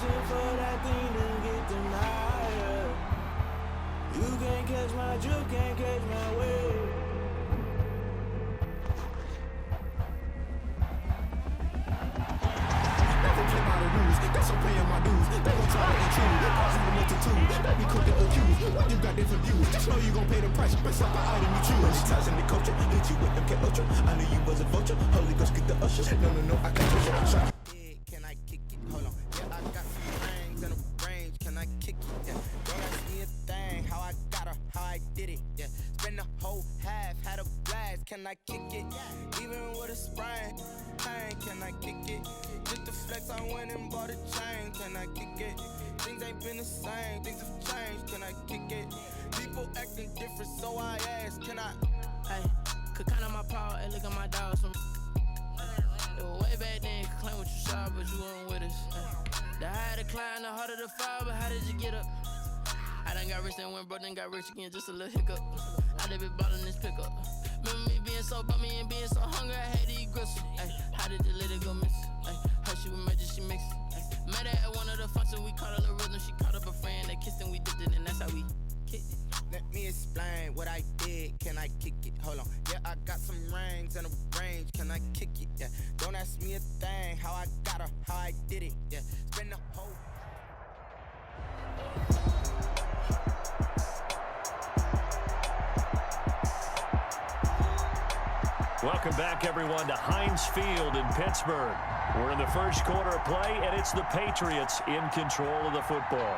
Reaching for that thing to get them higher. You can't catch my drift, can't catch my wave. Never play by the rules, guess I'm paying my dues. They gon' try to intrude, causing a multitude. They be quick to accuse, when you got different views. Just know you gon' pay the price, based off the item you choose. Many ties in the culture, hit you with them K Ultra. I knew you was a vulture, Holy Ghost get the usher. No, I can't push it. Can I kick it? Hold on. Yeah, I got some rings and a range. Can I kick it? Yeah. Don't ask me a thing. How I got her, how I did it. Yeah. Spend the whole half, had a blast. Can I kick it? Even with a sprain. Pain, can I kick it? Just the flex, I went and bought a chain. Can I kick it? Things ain't been the same. Things have changed. Can I kick it? People acting different, so I ask. Can I? Hey, could count on my power. Hey, look at my dogs. It was way back then, you could claim what you saw, but you weren't with us. The higher the climb, the harder the fall, but how did you get up? I done got rich, then went broke, then got rich again, just a little hiccup. I done been ballin' this pickup. Remember me being so bummy and being so hungry, I had to eat gristle. Ay, how did the lady go miss? Ay, her she was magic, she mixed. Met her at one of the functions, we caught a little rhythm, she caught up a friend, they kissed and we dipped it, and that's how we kicked it. Let me explain what I did. Can I kick it? Hold on. Yeah, I got some rings and a range. Can I kick it? Yeah. Don't ask me a thing. How I got her, how I did it. Yeah. Spend the whole. Welcome back, everyone, to Heinz Field in Pittsburgh. We're in the first quarter of play, and it's the Patriots in control of the football.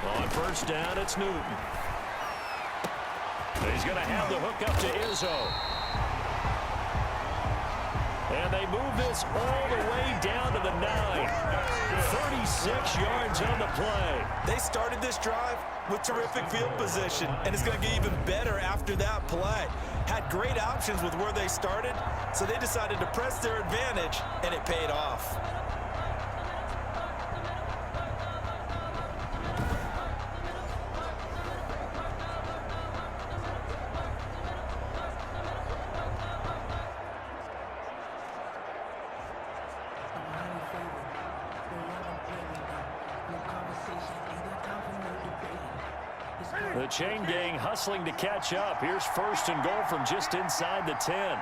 On first down, it's Newton. He's going to have the hook up to Izzo. And they move this all the way down to the 9. 36 yards on the play. They started this drive with terrific field position, and it's going to get even better after that play. Had great options with where they started, so they decided to press their advantage, and it paid off. The chain gang hustling to catch up. Here's first and goal from just inside the 10.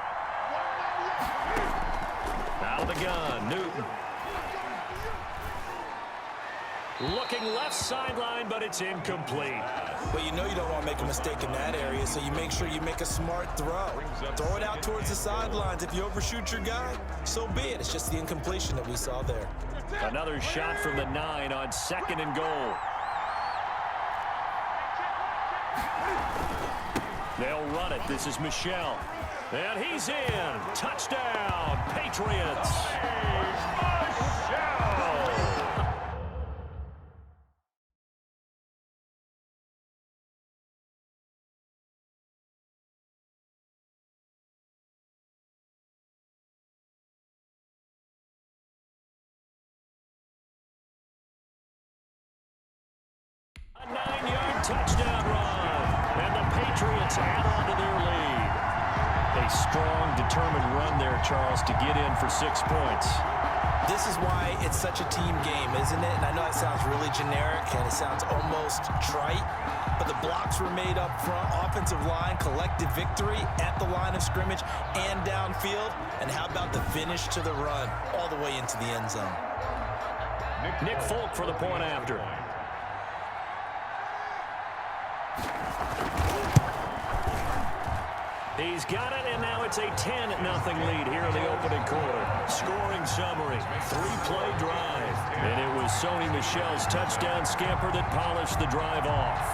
Out of the gun, Newton. Looking left sideline, but it's incomplete. But you know you don't want to make a mistake in that area, so you make sure you make a smart throw. Throw it out towards the sidelines. If you overshoot your guy, so be it. It's just the incompletion that we saw there. Another shot from the 9 on second and goal. They'll run it. This is Michel. And he's in. Touchdown, Patriots. A 9-yard touchdown run. And the Patriots add on to their lead. A strong, determined run there, Charles, to get in for 6 points. This is why it's such a team game, isn't it? And I know it sounds really generic and it sounds almost trite, but the blocks were made up front, offensive line, collective victory at the line of scrimmage and downfield. And how about the finish to the run all the way into the end zone? Nick Folk for the point after. He's got it, and now it's a 10-0 lead here in the opening quarter. Scoring summary, 3-play drive. And it was Sony Michel's touchdown scamper that polished the drive off.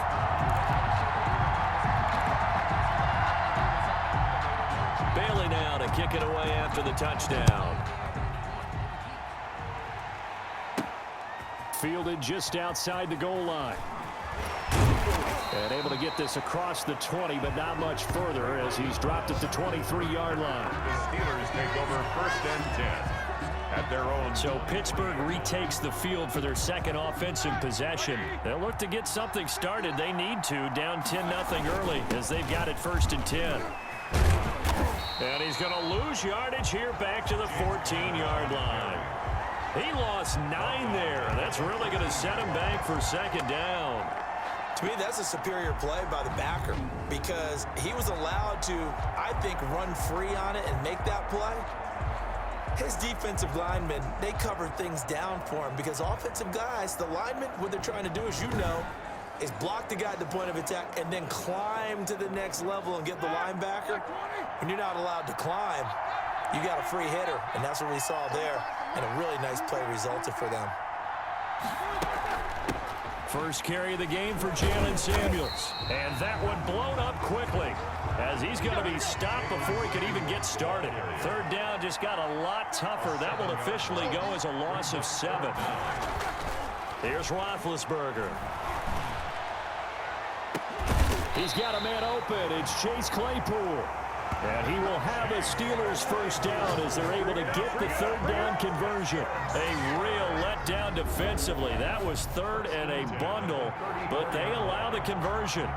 Bailey now to kick it away after the touchdown. Fielded just outside the goal line. And able to get this across the 20, but not much further as he's dropped at the 23-yard line. The Steelers take over first and 10. at their own. So Pittsburgh retakes the field for their second offensive possession. They'll look to get something started. They need to, down 10-0 early as they've got it 1st and 10. And he's going to lose yardage here back to the 14-yard line. He lost 9 there. That's really going to set him back for 2nd down. To me, that's a superior play by the backer because he was allowed to, I think, run free on it and make that play. His defensive linemen, they covered things down for him because offensive guys, the linemen, what they're trying to do, as you know, is block the guy at the point of attack and then climb to the next level and get the linebacker. When you're not allowed to climb, you got a free hitter, and that's what we saw there, and a really nice play resulted for them. First carry of the game for Jalen Samuels. And that one blown up quickly as he's going to be stopped before he could even get started. 3rd down just got a lot tougher. That will officially go as a loss of 7. Here's Roethlisberger. He's got a man open. It's Chase Claypool. And he will have a Steelers 1st down as they're able to get the 3rd down conversion. A real letdown defensively. That was 3rd and a bundle, but they allow the conversion.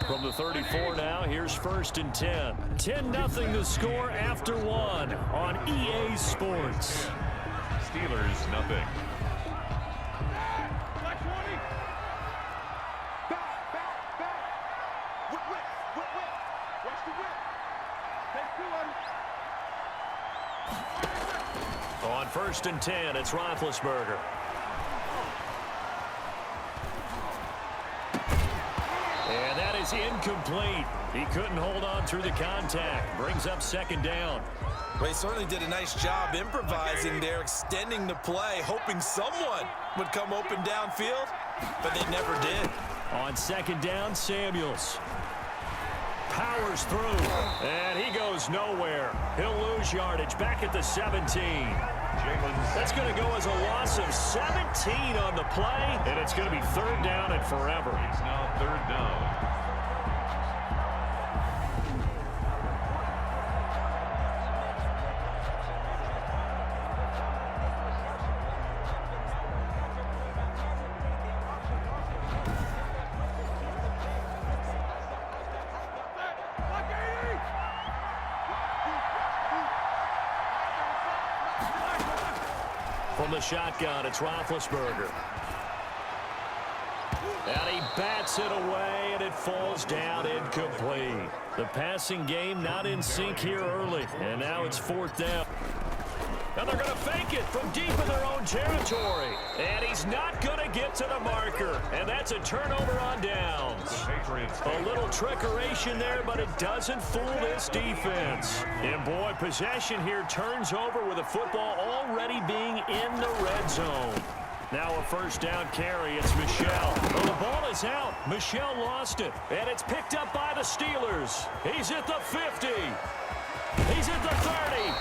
From the 34 now, here's 1st and 10. 10-0 the score after 1 on EA Sports. Steelers, nothing. On 1st and 10, it's Roethlisberger. And that is incomplete. He couldn't hold on through the contact. Brings up 2nd down. Well, he certainly did a nice job improvising there, extending the play, hoping someone would come open downfield, but they never did. On 2nd down, Samuels powers through, and he goes nowhere. He'll lose yardage back at the 17. That's going to go as a loss of 17 on the play, and it's going to be 3rd down and forever. It's now 3rd down. From the shotgun, it's Roethlisberger. And he bats it away, and it falls down incomplete. The passing game not in sync here early, and now it's 4th down. And they're going to fake it from deep in their own territory. And he's not going to get to the marker. And that's a turnover on downs. A little trickeration there, but it doesn't fool this defense. And boy, possession here turns over with the football already being in the red zone. Now a 1st down carry. It's Michel. Well, the ball is out. Michel lost it. And it's picked up by the Steelers. He's at the 50. He's at the 30.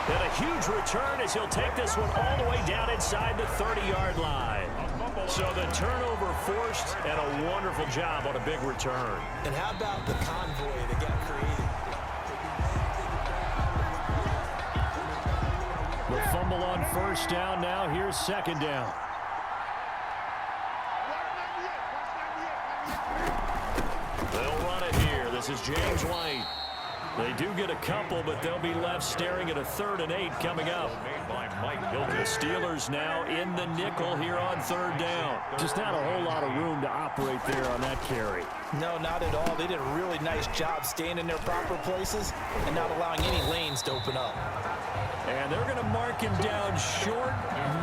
And a huge return as he'll take this one all the way down inside the 30-yard line. So the turnover forced, and a wonderful job on a big return. And how about the convoy that got created? The fumble on 1st down. Now here's 2nd down. They'll run it here. This is James White. They do get a couple, but they'll be left staring at a 3rd and 8 coming up. The Steelers now in the nickel here on 3rd down. Just not a whole lot of room to operate there on that carry. No, not at all. They did a really nice job staying in their proper places and not allowing any lanes to open up. And they're going to mark him down short,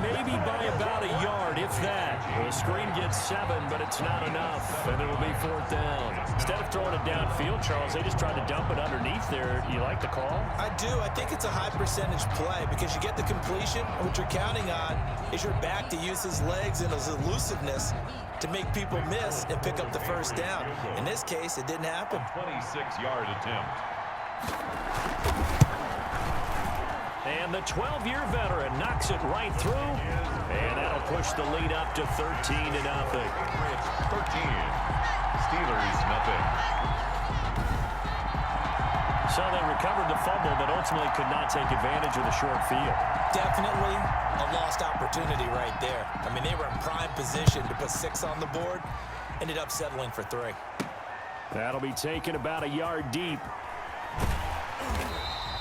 maybe by about a yard, if that. The screen gets 7, but it's not enough, and it'll be 4th down. Instead of throwing it downfield, Charles, they just tried to dump it underneath there. You like the call? I do. I think it's a high percentage play because you get the completion, and what you're counting on is your back to use his legs and his elusiveness to make people miss and pick up the 1st down. In this case, it didn't happen. 26-yard attempt. And And the 12-year veteran knocks it right through. And that'll push the lead up to 13-0. 13. Steelers, nothing. So they recovered the fumble, but ultimately could not take advantage of the short field. Definitely a lost opportunity right there. I mean, they were in prime position to put 6 on the board. Ended up settling for 3. That'll be taken about a yard deep.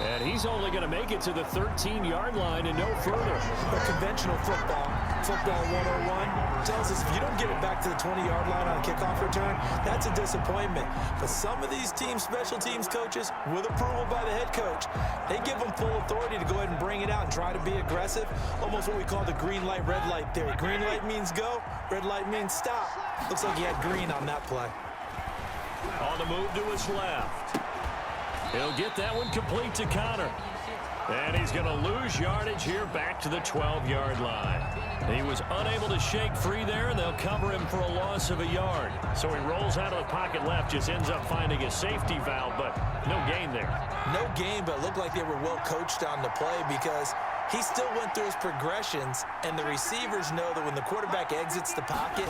And he's only going to make it to the 13-yard line and no further. But conventional football 101, tells us if you don't get it back to the 20-yard line on a kickoff return, that's a disappointment. But some of these teams, special teams coaches, with approval by the head coach, they give them full authority to go ahead and bring it out and try to be aggressive. Almost what we call the green light, red light theory. Green light means go, red light means stop. Looks like he had green on that play. On the move to his left. He'll get that one complete to Connor. And he's going to lose yardage here back to the 12-yard line. He was unable to shake free there, and they'll cover him for a loss of a yard. So he rolls out of the pocket left, just ends up finding a safety valve, but no gain there. No gain, but it looked like they were well coached on the play because he still went through his progressions, and the receivers know that when the quarterback exits the pocket,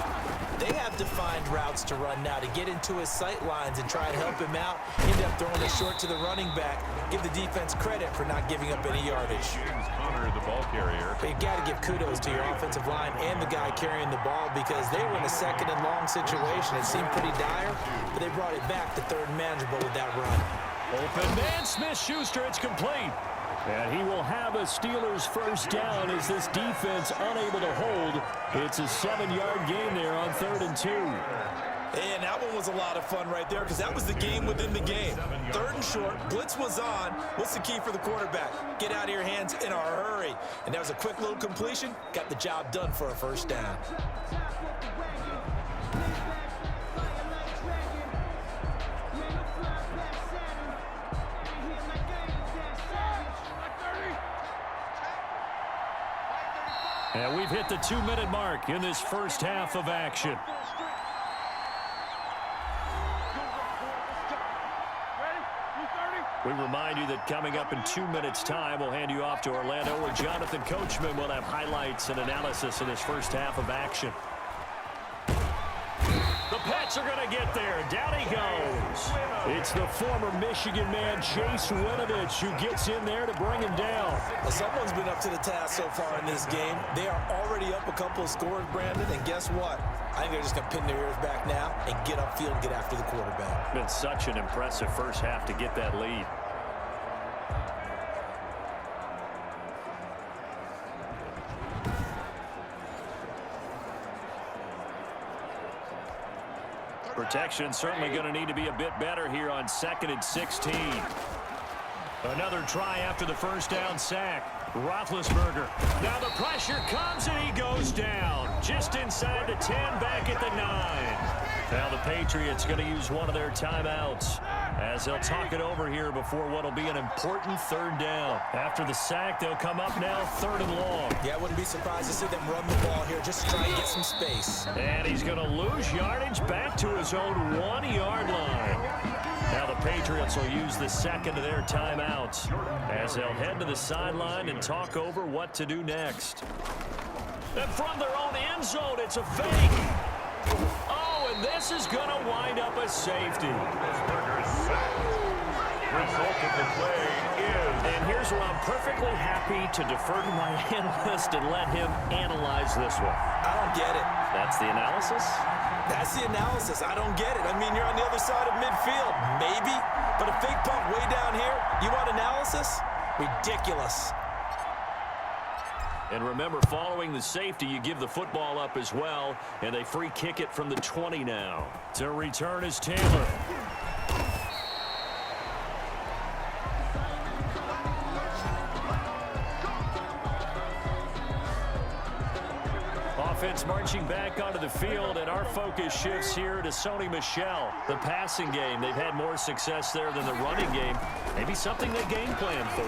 they have defined routes to run now to get into his sight lines and try and help him out. End up throwing it short to the running back. Give the defense credit for not giving up any yardage. James Conner, the ball carrier. But you got to give kudos to your offensive line and the guy carrying the ball because they were in a second and long situation. It seemed pretty dire, but they brought it back to third and manageable with that run. Open man, Smith-Schuster, it's complete. And he will have a Steelers first down as this defense unable to hold. It's a 7-yard gain there on 3rd and 2. And that one was a lot of fun right there because that was the game within the game. 3rd and short, blitz was on. What's the key for the quarterback? Get out of your hands in a hurry. And that was a quick little completion. Got the job done for a first down. And we've hit the 2-minute mark in this first half of action. We remind you that coming up in 2 minutes' time, we'll hand you off to Orlando, where Jonathan Coachman will have highlights and analysis in this first half of action. The Pats are going to get there. Down he goes. It's the former Michigan man, Chase Winovich, who gets in there to bring him down. Well, someone's been up to the task so far in this game. They are already up a couple of scores, Brandon, and guess what? I think they're just going to pin their ears back now and get upfield and get after the quarterback. Been such an impressive first half to get that lead. Protection certainly going to need to be a bit better here on 2nd and 16. Another try after the first down sack. Roethlisberger. Now the pressure comes and he goes down. Just inside the 10, back at the 9. Now the Patriots going to use one of their timeouts as they'll talk it over here before what will be an important 3rd down. After the sack, they'll come up now 3rd and long. Yeah, I wouldn't be surprised to see them run the ball here just to try and get some space. And he's going to lose yardage back to his own 1-yard line. Now the Patriots will use the second of their timeouts as they'll head to the sideline and talk over what to do next. And from their own end zone, it's a fake. Oh, and this is going to wind up a safety. Result of the play is... And here's where I'm perfectly happy to defer to my analyst and let him analyze this one. I don't get it. That's the analysis? That's the analysis. I don't get it. I mean, you're on the other side of midfield. Maybe. But a fake punt way down here, you want analysis? Ridiculous. And remember, following the safety, you give the football up as well, and they free kick it from the 20 now. To return is Taylor. Offense marching back onto the field, and our focus shifts here to Sony Michel. The passing game, they've had more success there than the running game. Maybe something they game plan for.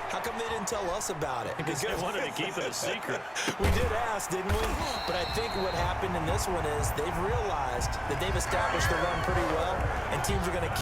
How come they didn't tell us about it? Because they wanted to keep it a secret. We did ask, didn't we? But I think what happened in this one is they've realized that they've established the run pretty well, and teams are going to